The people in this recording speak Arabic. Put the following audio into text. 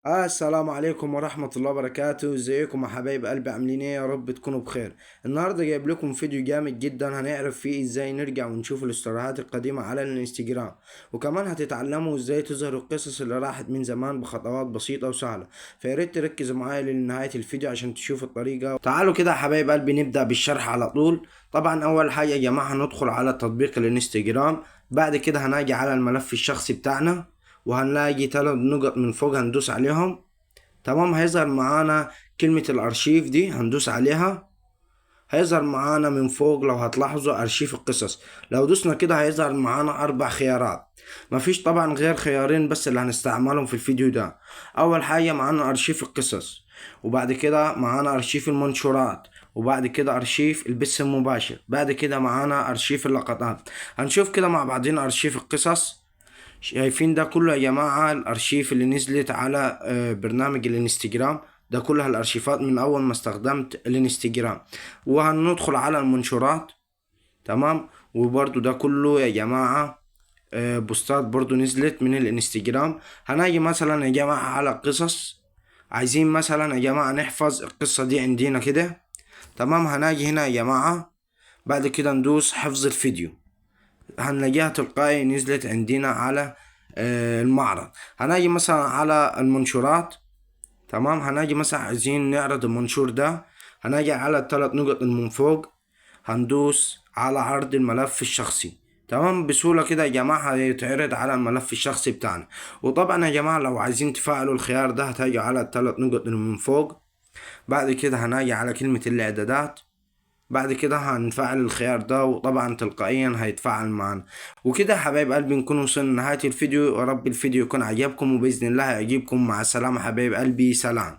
السلام عليكم ورحمة الله وبركاته. ازيكم يا حبايب قلبي؟ عاملين ايه؟ يا رب تكونوا بخير. النهاردة جايب لكم فيديو جامد جدا هنعرف فيه ازاي نرجع ونشوف الاستوريات القديمة على الانستجرام، وكمان هتتعلموا ازاي تظهروا القصص اللي راحت من زمان بخطوات بسيطة وسهلة. فياريت تركزوا معايا لنهاية الفيديو عشان تشوفوا الطريقة. تعالوا كده يا حبايب قلبي نبدأ بالشرح على طول. طبعا اول حاجة يا جماعة هندخل على تطبيق الانستجرام، بعد كده هنجي على الملف الشخصي بتاعنا وهنلاقي 3 نقط من فوق هندوس عليهم. تمام، هيظهر معانا كلمة الأرشيف دي، هندوس عليها. هيظهر معانا من فوق لو هتلاحظوا أرشيف القصص. لو دوسنا كده هيظهر معانا 4 خيارات. مفيش طبعا غير خيارين بس اللي هنستعملهم في الفيديو ده. أول حاجة معانا أرشيف القصص، وبعد كده معانا أرشيف المنشورات، وبعد كده أرشيف البث المباشر، بعد كده معانا أرشيف اللقطات. هنشوف كده مع بعضنا أرشيف القصص. شايفين ده كله يا جماعة الأرشيف اللي نزلت على برنامج الانستجرام. ده كلها الأرشيفات من أول ما استخدمت الانستجرام. وهندخل على المنشورات. تمام، وبرضو ده كله يا جماعة بوستات برضو نزلت من الانستجرام. هنيجي مثلا يا جماعة على قصص، عايزين مثلا يا جماعة نحفظ القصة دي عندنا كده. تمام، هنيجي هنا يا جماعة، بعد كده ندوس حفظ الفيديو. هنلاقيها تلقائي نزلت عندنا على المعرض. هنجي مثلا على المنشورات. تمام، هنجي مثلا عايزين نعرض المنشور ده. هنجي على ال3 نقط من فوق، هندوس على عرض الملف الشخصي. تمام، بسهولة كده يا جماعة هيتعرض على الملف الشخصي بتاعنا. وطبعا يا جماعة لو عايزين تفعلوا الخيار ده هتيجي على ال3 نقط من فوق، بعد كده هنجي على كلمة الإعدادات، بعد كده هنفعل الخيار ده وطبعا تلقائيا هيتفعل معنا. وكده يا حبايب قلبي نكون وصلنا لنهاية الفيديو. يا رب الفيديو يكون عجبكم وبإذن الله يعجبكم. مع السلامة حبايب قلبي، سلام.